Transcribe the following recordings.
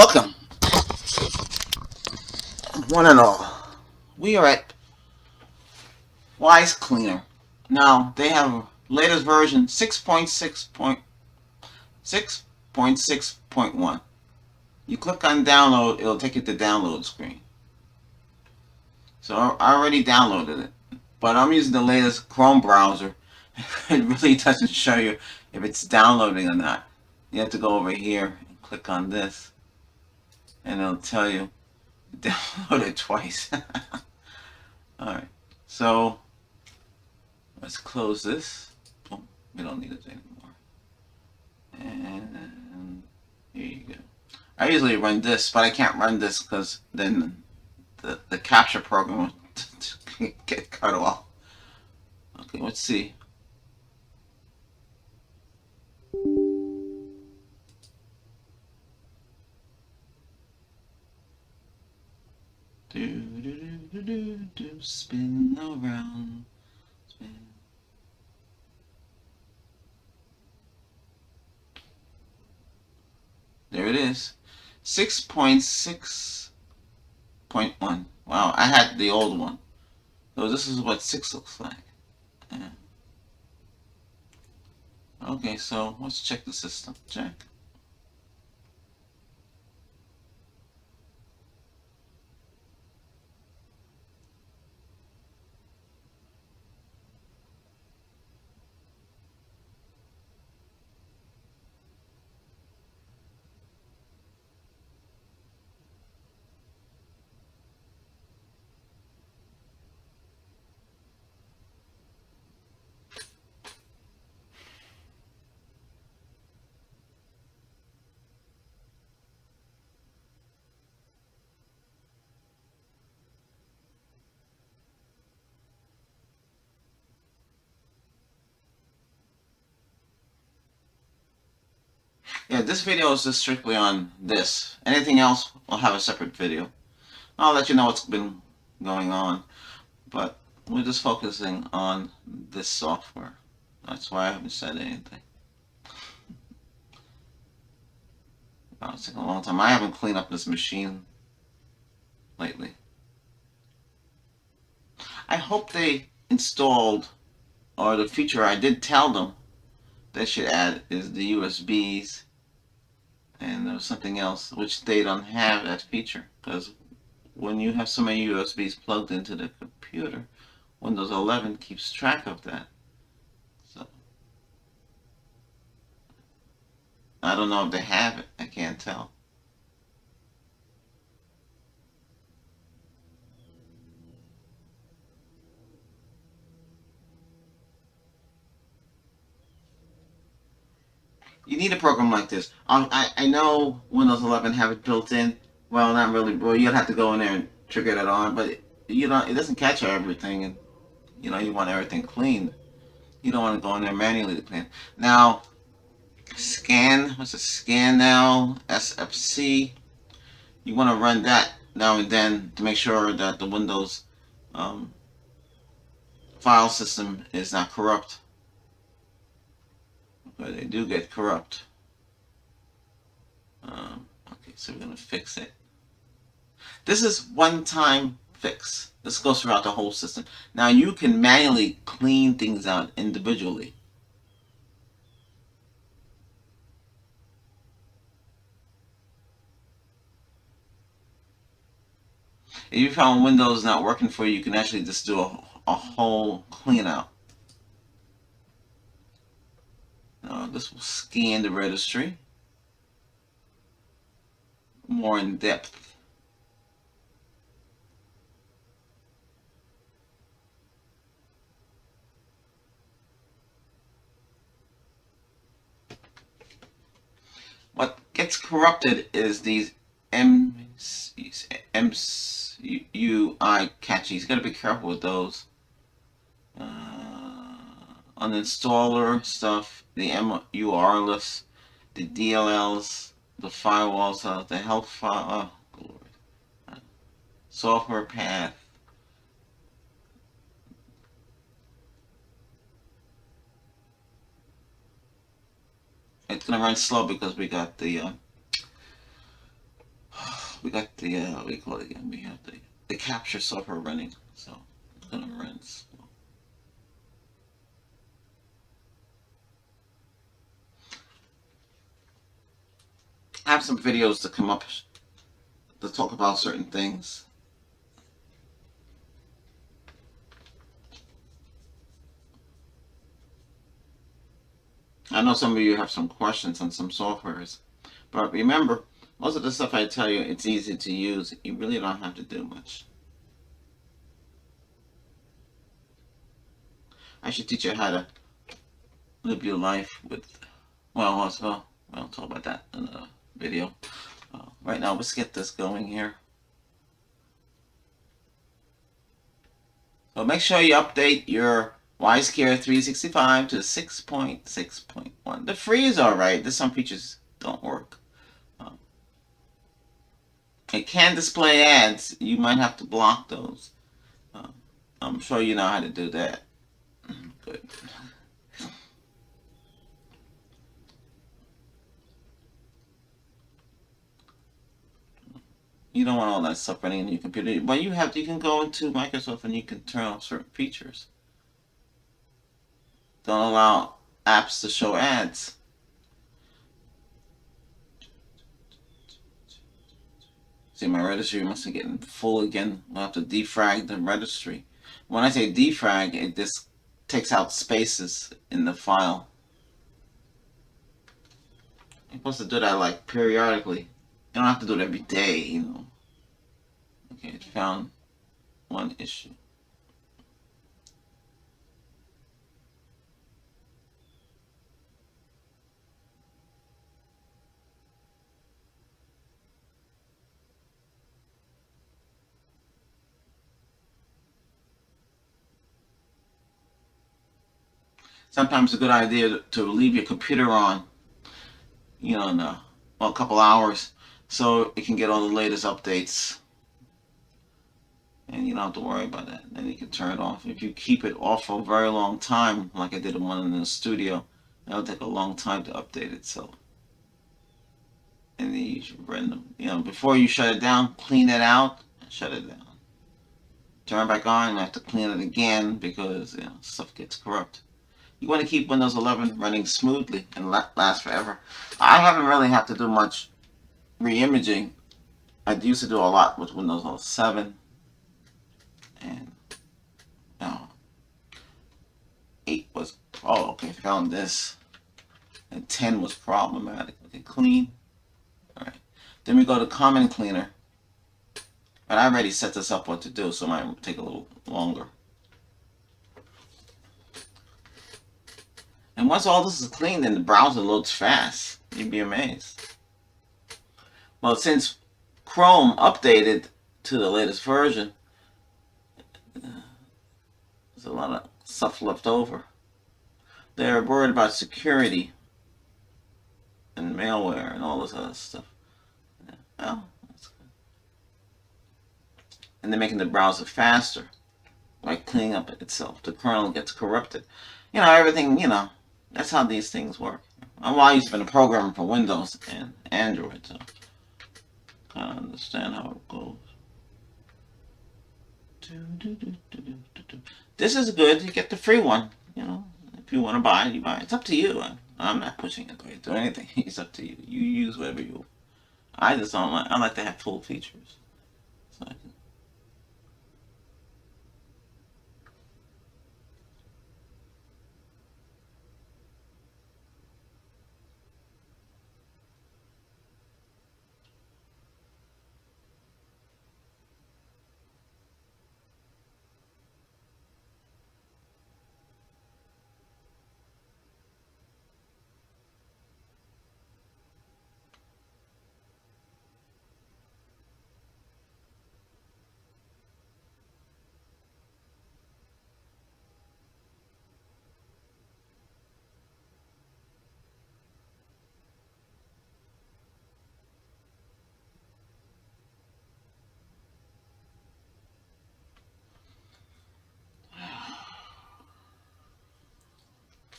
Welcome, one and all. We are at Wise Cleaner. Now, they have latest version 6.6.6.1. You click on download, it'll take you to download screen. So I already downloaded it, but I'm using the latest Chrome browser. It really doesn't show you if it's downloading or not. You have to go over here and click on this, and it'll tell you download it twice. Alright, so let's close this. Boom. We don't need it anymore. And here you go. I usually run this, but I can't run this because then the capture program will get cut off. Okay, let's see. Spin around. Spin. There it is. 6.6.1. Wow, I had the old one. So this is what 6 looks like. Yeah. Okay, so let's check the system. Check. Yeah, this video is just strictly on this. Anything else, I'll have a separate video. I'll let you know what's been going on. But we're just focusing on this software. That's why I haven't said anything. Oh, it's taking a long time. I haven't cleaned up this machine lately. I hope they installed, or the feature I did tell them they should add is the USBs, and there was something else which they don't have that feature, because when you have so many USBs plugged into the computer, Windows 11 keeps track of that. So I don't know if they have it. I can't tell. You need a program like this. I know Windows 11 have it built in. Well, not really. Well, you'd have to go in there and trigger that on, but you know it doesn't catch everything, and you want everything clean. You don't want to go in there manually to clean. Now, what's a scan now? SFC. You want to run that now and then to make sure that the Windows um, file system is not corrupt. But they do get corrupt. Okay, so we're going to fix it. This is one-time fix. This goes throughout the whole system. Now you can manually clean things out individually. If you found Windows not working for you, you can actually just do a whole clean out. Now this will scan the registry more in depth. What gets corrupted is these MUI catches. You gotta be careful with those. Uninstaller stuff, the MUR list, the DLLs, the firewalls, the health file, software path. It's gonna run slow because we got the we got the we call it again. We have the capture software running, so it's gonna run. So. I have some videos to come up to talk about certain things. I know some of you have some questions on some softwares, but remember, most of the stuff I tell you, it's easy to use. You really don't have to do much. I should teach you how to live your life with, well, also, I'll talk about that in a video. Right now, let's get this going here. So make sure you update your WiseCare 365 to 6.6.1. The free is alright. There's some features don't work. It can display ads. You might have to block those. I'm sure you know how to do that. Good. You don't want all that stuff running in your computer. But you can go into Microsoft and you can turn off certain features. Don't allow apps to show ads. See, my registry must be getting full again. I'll have to defrag the registry. When I say defrag, it just takes out spaces in the file. You're supposed to do that like periodically. You don't have to do it every day, you know. Okay, it found one issue. Sometimes it's a good idea to leave your computer on, you know, in a couple hours so it can get all the latest updates. And you don't have to worry about that. Then you can turn it off. If you keep it off for a very long time, like I did one in the studio, it'll take a long time to update itself. And then you should run them. You know, before you shut it down, clean it out and shut it down. Turn it back on and have to clean it again because stuff gets corrupt. You want to keep Windows 11 running smoothly and last forever. I haven't really had to do much re-imaging. I used to do a lot with Windows 7 and 8 was, oh okay, found this, and 10 was problematic. Okay, clean. Alright, then we go to Common Cleaner, but I already set this up what to do, so it might take a little longer. And once all this is clean, then the browser loads fast. You'd be amazed. Well, since Chrome updated to the latest version, there's a lot of stuff left over. They're worried about security and malware and all this other stuff. Well, that's good. And they're making the browser faster by cleaning up itself. The kernel gets corrupted. Everything, that's how these things work. I used to be a programmer for Windows and Android, so I kind of understand how it goes. This is good. You get the free one. If you want to buy it, you buy it. It's up to you. I'm not pushing it to do anything. It's up to you. You use whatever you. I just don't like. I like to have full features. So I can.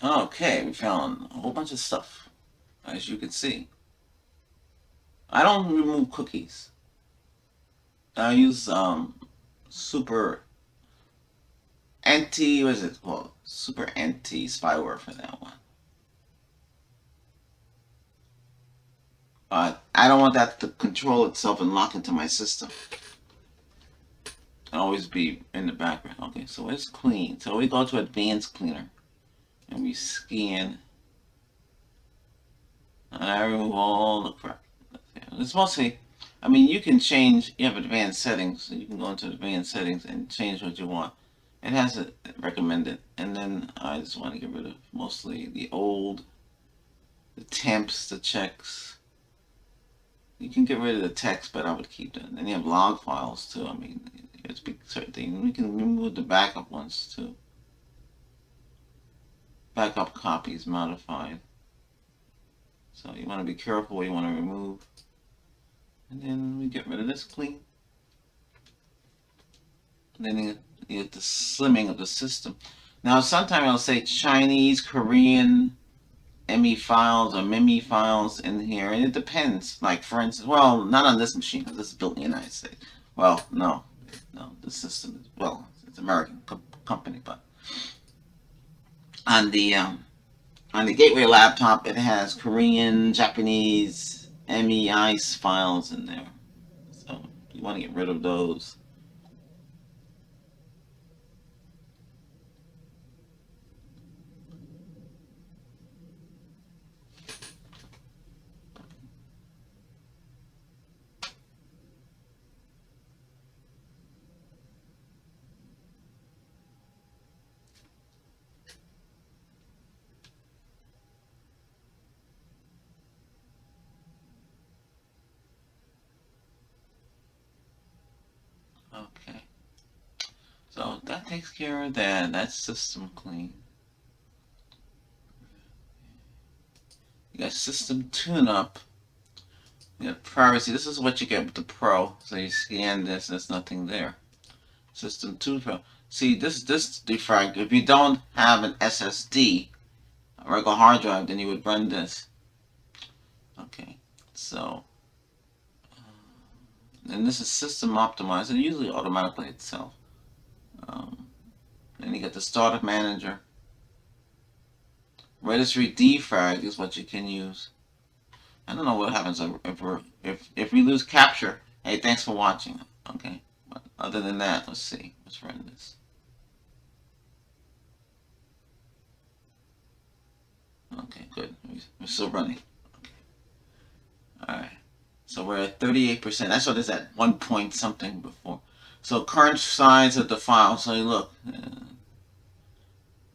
Okay, we found a whole bunch of stuff, as you can see. I don't remove cookies. I use super anti, what is it called? Super anti spyware for that one. But I don't want that to control itself and lock into my system. And always be in the background. Okay, so it's clean. So we go to advanced cleaner and we scan and I remove all the crap. It's mostly, I mean, you can change, you have advanced settings, so you can go into advanced settings and change what you want. It has it recommended. And then I just want to get rid of mostly the old, the temps, the checks. You can get rid of the text, but I would keep them. Then you have log files too. I mean, it's certain things. We can remove the backup ones too. Backup copies modified. So you want to be careful what you want to remove. And then we get rid of this clean. And then you get the slimming of the system. Now sometimes I'll say Chinese, Korean, ME files or MIME files in here, and it depends. Like for instance, well, not on this machine because this is built in the United States. Well, no, the system is it's American company, but on the Gateway laptop, it has Korean, Japanese, MEICE files in there. So you want to get rid of those. Okay. So that takes care of that. That's system clean. You got system tune up. You got privacy. This is what you get with the Pro. So you scan this, there's nothing there. System tune Pro. See, this defrag. If you don't have an SSD, a regular hard drive, then you would run this. Okay. So, and this is system optimized. It usually automatically itself. Um, then you get the startup manager. Registry defrag is what you can use. I don't know what happens if we lose capture. Hey, thanks for watching. Okay, but other than that, let's see. Let's run this. Okay, good. We're still running. Okay. All right. So we're at 38%. That's what is at 1 point something before. So current size of the file. So you look.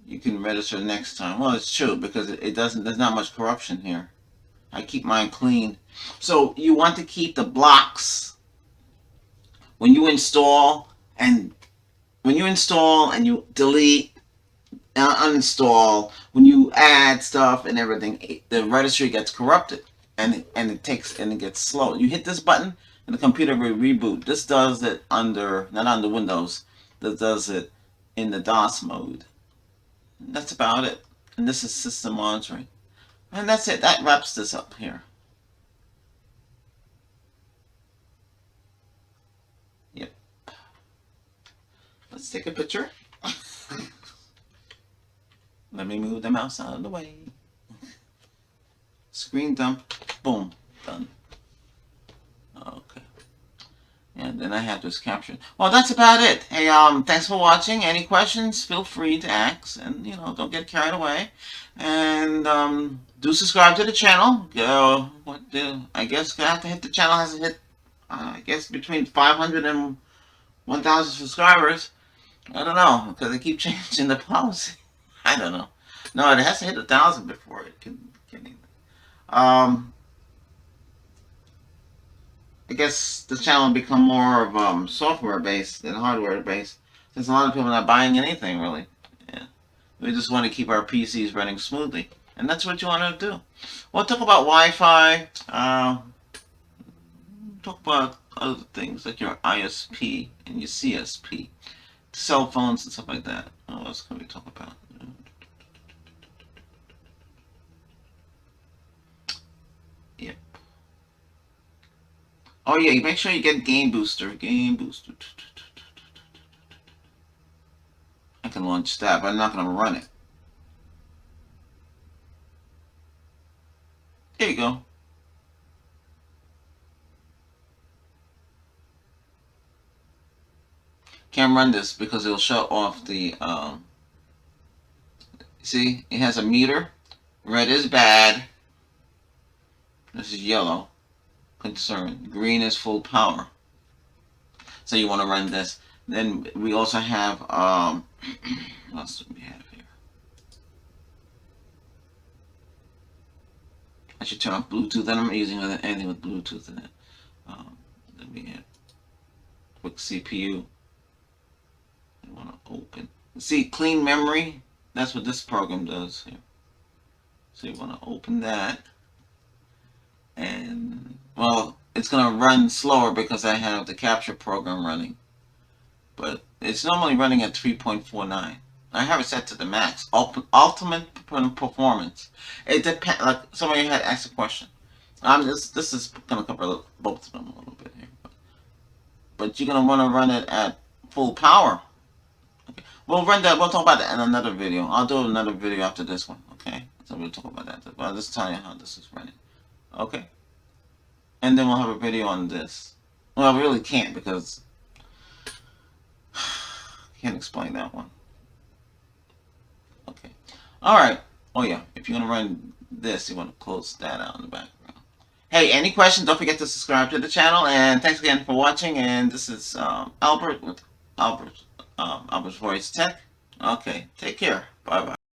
You can register next time. Well, it's true because it doesn't. There's not much corruption here. I keep mine clean. So you want to keep the blocks when you install and you delete uninstall, when you add stuff and everything, the registry gets corrupted and it gets slow. You hit this button and the computer will reboot. This does it not under Windows. This does it in the DOS mode. And that's about it. And this is system monitoring. And that's it. That wraps this up here. Yep. Let's take a picture. Let me move the mouse out of the way. Screen dump. Boom. Done. Okay. And then I have this captured. Well, that's about it. Hey, thanks for watching. Any questions, feel free to ask. And, don't get carried away. And, do subscribe to the channel. I guess I have to hit the channel has to hit, I guess, between 500 and 1,000 subscribers. I don't know, because they keep changing the policy. I don't know. No, it has to hit 1,000 before it can um, I guess this channel will become more of software based than hardware based, since a lot of people are not buying anything really. Yeah, we just want to keep our PCs running smoothly, and that's what you want to do. We'll talk about Wi-Fi. Talk about other things like your ISP and your CSP, cell phones and stuff like that. What else can we talk about? Yep. Oh yeah, make sure you get Game Booster. Game Booster. I can launch that, but I'm not going to run it. There you go. Can't run this because it'll shut off the, see, it has a meter. Red is bad. This is yellow. Concern. Green is full power. So you want to run this. Then we also have, what else do we have here? I should turn off Bluetooth. I don't using anything with Bluetooth in it. Let me have quick CPU. I want to open. See, clean memory. That's what this program does here. So you want to open that. And, well, it's going to run slower because I have the capture program running. But it's normally running at 3.49. I have it set to the max. Ultimate performance. It depends. Like somebody had asked a question. This is going to cover both of them a little bit here. But you're going to want to run it at full power. Okay. We'll run that. We'll talk about that in another video. I'll do another video after this one. Okay. So we'll talk about that. But I'll just tell you how this is running. Okay. And then we'll have a video on this. Well, I really can't because can't explain that one. Okay. Alright. Oh yeah. If you're going to run this, you want to close that out in the background. Hey, any questions? Don't forget to subscribe to the channel. And thanks again for watching. And this is Albert with Albert's Voice Tech. Okay. Take care. Bye-bye.